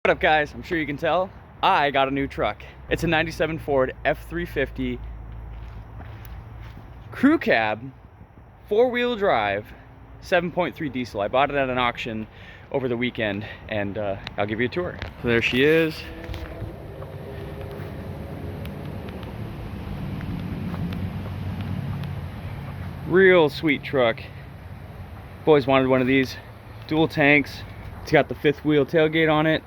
What up guys, I'm sure you can tell, I got a new truck. It's a 97 Ford F350 crew cab, 4-wheel drive, 7.3 diesel. I bought it at an auction over the weekend and I'll give you a tour. So there she is. Real sweet truck. I've always wanted one of these. Dual tanks. It's got the 5th wheel tailgate on it.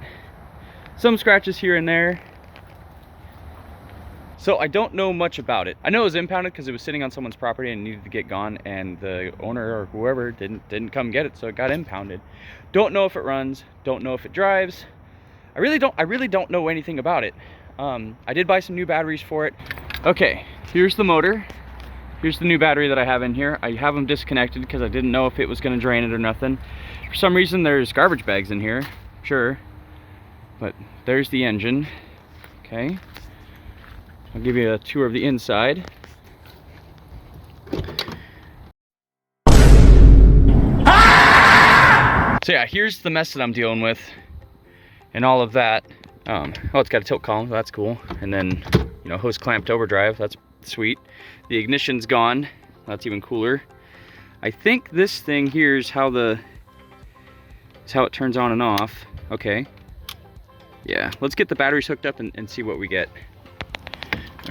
Some scratches here and there. So I don't know much about it. I know it was impounded because it was sitting on someone's property and needed to get gone, and the owner or whoever didn't come get it, so it got impounded. Don't know if it runs, don't know if it drives. I really don't know anything about it. I did buy some new batteries for it. Okay, here's the motor. Here's the new battery that I have in here. I have them disconnected because I didn't know if it was going to drain it or nothing. For some reason there's garbage bags in here, sure. But there's the engine. Okay. I'll give you a tour of the inside. So yeah, here's the mess that I'm dealing with and all of that. Oh, it's got a tilt column, so that's cool. And then, you know, hose clamped overdrive, that's sweet. The ignition's gone, that's even cooler. I think this thing here is how it turns on and off. Okay. Yeah, let's get the batteries hooked up and see what we get.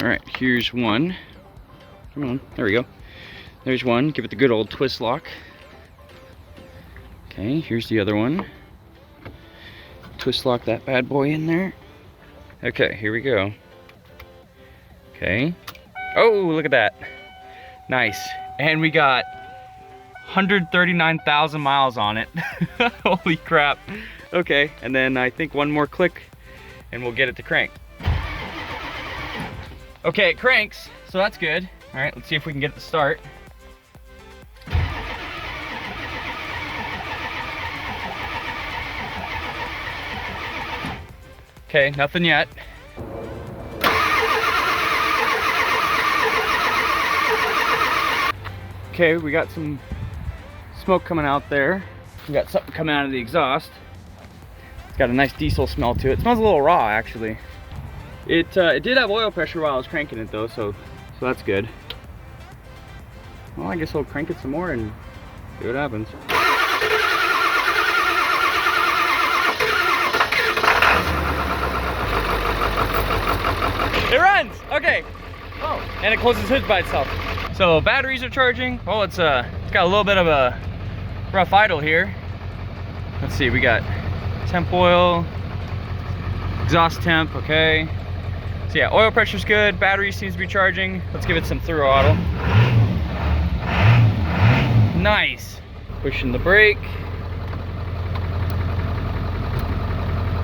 All right, here's one. Come on, there we go. There's one, give it the good old twist lock. Okay, here's the other one. Twist lock that bad boy in there. Okay, here we go. Okay. Oh, look at that. Nice. And we got 139,000 miles on it. Holy crap. Okay, and then I think one more click and we'll get it to crank. Okay, it cranks, so that's good. All right, let's see if we can get it to start. Okay, nothing yet. Okay, we got some smoke coming out there. We got something coming out of the exhaust. It's got a nice diesel smell to it. It smells a little raw, actually. It did have oil pressure while I was cranking it though, so that's good. Well, I guess I'll crank it some more and see what happens. It runs! Okay. Oh, and it closes hoods by itself. So batteries are charging. Oh, it's got a little bit of a rough idle here. Let's see, we got temp oil, exhaust temp, okay. So yeah, oil pressure's good, battery seems to be charging. Let's give it some throttle. Nice. Pushing the brake.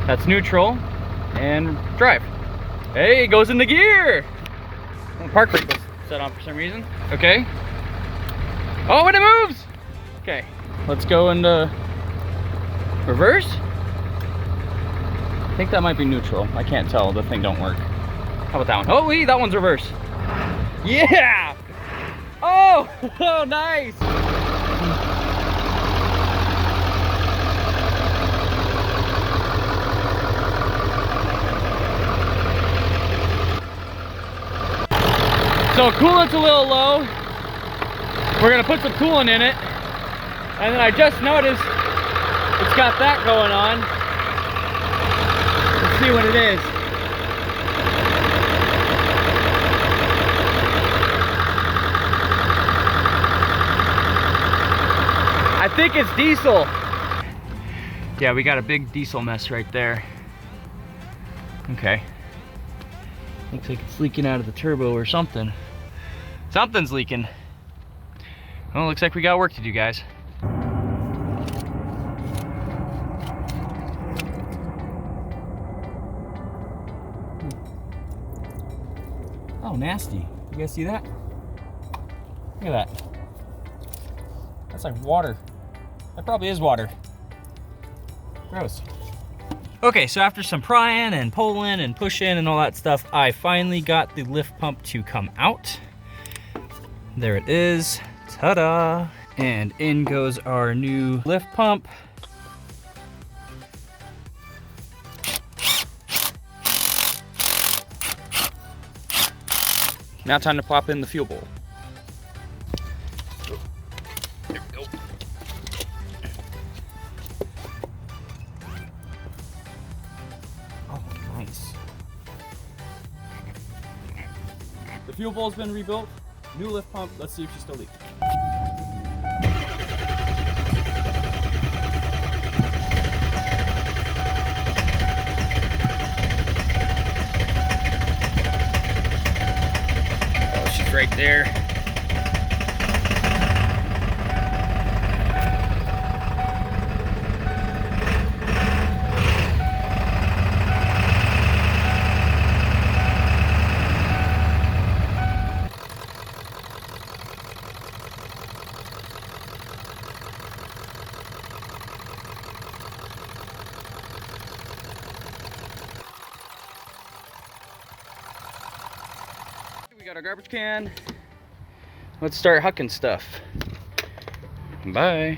That's neutral. And drive. Hey, it goes into gear. Park brake was set on for some reason. Okay. Oh, and it moves! Okay, let's go into reverse. I think that might be neutral. I can't tell, the thing don't work. How about that one? Oh, wait, that one's reverse. Yeah! Oh, oh, nice! So coolant's a little low. We're gonna put some coolant in it. And then I just noticed it's got that going on. Let's see what it is. I think it's diesel. Yeah, we got a big diesel mess right there. Okay. Looks like it's leaking out of the turbo or something. Something's leaking. Well, looks like we got work to do, guys. Oh, nasty. You guys see that? Look at that. That's like water. That probably is water. Gross. Okay, so after some prying and pulling and pushing and all that stuff, I finally got the lift pump to come out. There it is. Ta-da! And in goes our new lift pump. Now time to pop in the fuel bowl. There we go. Oh, nice. The fuel bowl's been rebuilt. New lift pump. Let's see if she's still leaking. Oh, she's right there. We got our garbage can. Let's start hucking stuff. Bye.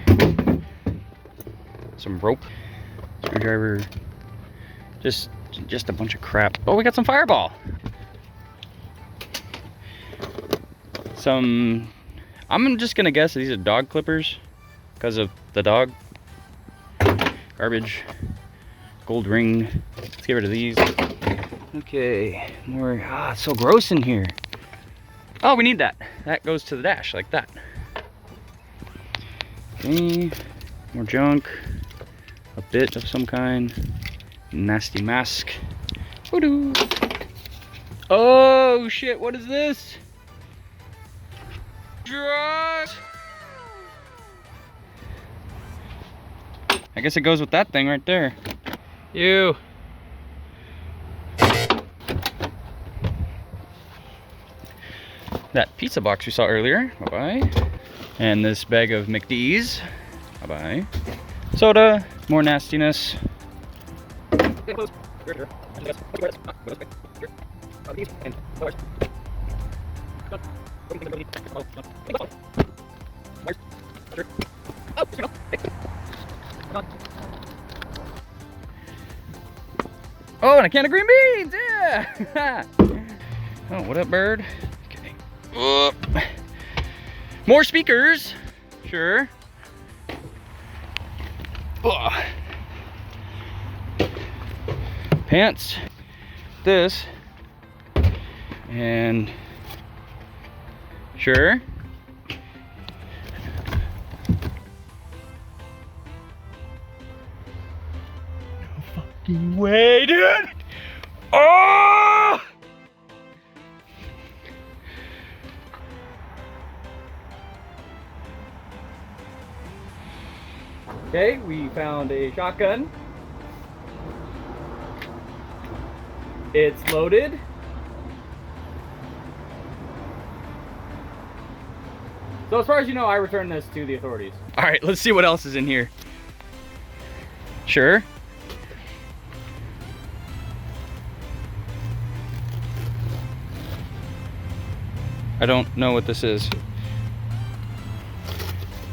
Some rope, screwdriver, just a bunch of crap. Oh, we got some Fireball. I'm just gonna guess these are dog clippers because of the dog. Garbage, gold ring. Let's get rid of these. Okay, more. It's so gross in here. Oh, we need that. That goes to the dash like that. Okay, more junk. A bit of some kind. Nasty mask. Voodoo. Oh shit! What is this? Drugs. I guess it goes with that thing right there. Ew. That pizza box we saw earlier, bye-bye. And this bag of McD's, bye-bye. Soda, more nastiness. Oh, and a can of green beans, yeah! Oh, what up, bird? More speakers, sure. Ugh. Pants, this, and sure. No fucking way, dude! Oh! Okay, we found a shotgun. It's loaded. So as far as you know, I returned this to the authorities. All right, let's see what else is in here. Sure. I don't know what this is.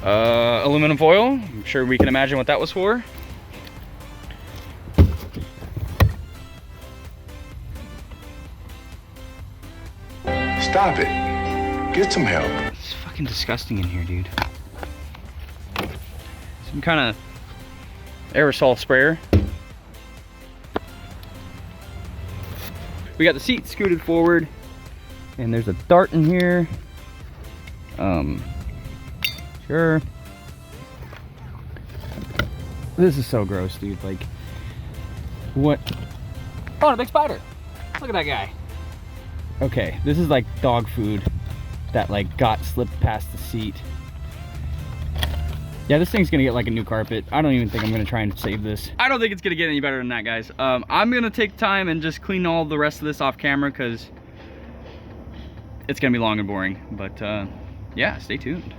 Aluminum foil. I'm sure we can imagine what that was for. Stop it. Get some help. It's fucking disgusting in here, dude. Some kind of aerosol sprayer. We got the seat scooted forward, and there's a dart in here. Sure. This is so gross, dude. Like, what? Oh, a big spider. Look at that guy. Okay, this is like dog food that like got slipped past the seat. Yeah, this thing's gonna get like a new carpet. I don't even think I'm gonna try and save this. I don't think it's gonna get any better than that, guys. I'm gonna take time and just clean all the rest of this off camera because it's gonna be long and boring. But yeah, stay tuned.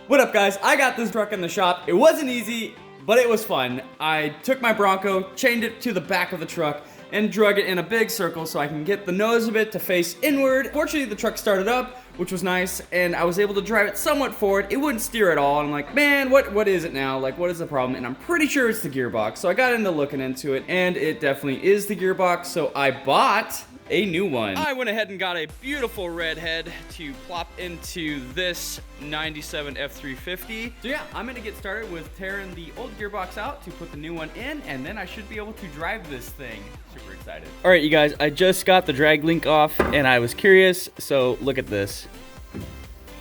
What up, guys? I got this truck in the shop. It wasn't easy. but it was fun. I took my Bronco, chained it to the back of the truck, and drug it in a big circle so I can get the nose of it to face inward. Fortunately, the truck started up, which was nice, and I was able to drive it somewhat forward. It wouldn't steer at all, and I'm like, man, what is it now? Like, what is the problem? And I'm pretty sure it's the gearbox. So I got into looking into it, and it definitely is the gearbox, so I bought a new one. I went ahead and got a beautiful red head to plop into this 97 F350. So yeah, I'm gonna get started with tearing the old gearbox out to put the new one in, and then I should be able to drive this thing. Super excited. All right, you guys, I just got the drag link off and I was curious, so look at this.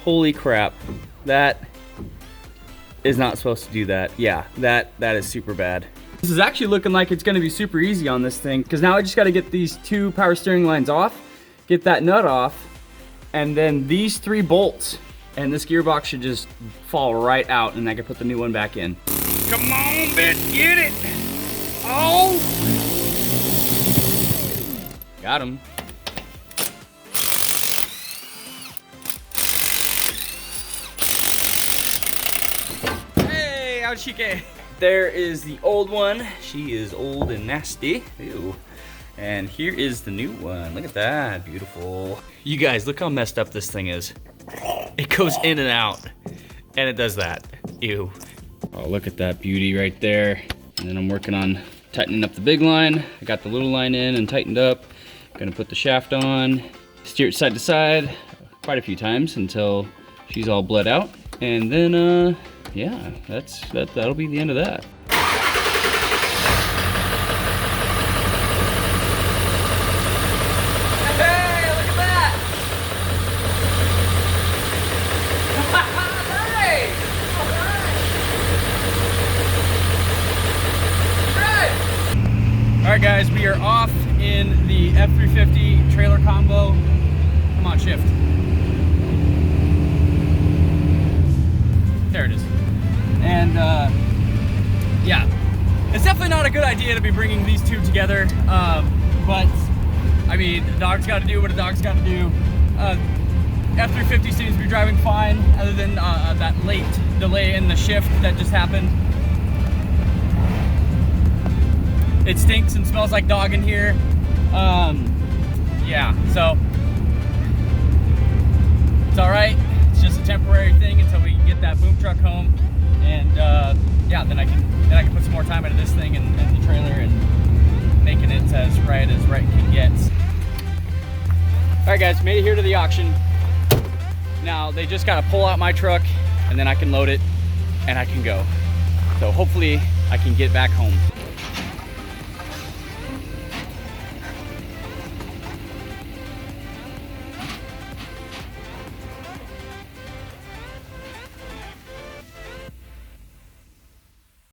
Holy crap, that is not supposed to do that. Yeah, that is super bad. This is actually looking like it's gonna be super easy on this thing, because now I just gotta get these 2 power steering lines off, get that nut off, and then these 3 bolts, and this gearbox should just fall right out, and I can put the new one back in. Come on, bitch, get it! Oh! Got him. Hey, how'd she get? There is the old one. She is old and nasty. Ew. And here is the new one. Look at that, beautiful. You guys, look how messed up this thing is. It goes in and out, and it does that. Ew. Oh, look at that beauty right there. And then I'm working on tightening up the big line. I got the little line in and tightened up. Gonna put the shaft on, steer it side to side quite a few times until she's all bled out. And then, yeah, that'll be the end of that. Hey, look at that! Nice! All right, guys, we are off in the F350 trailer combo. Come on, shift. There it is. And yeah, it's definitely not a good idea to be bringing these 2 together, but I mean, the dog's got to do what a dog's got to do. F350 seems to be driving fine, other than that late delay in the shift that just happened. It stinks and smells like dog in here. Yeah, so it's all right. It's just a temporary thing until we can get that boom truck home, and yeah, then I can put some more time into this thing and the trailer and making it as right can get. All right, guys, made it here to the auction. Now they just gotta pull out my truck, and then I can load it and I can go. So hopefully I can get back home.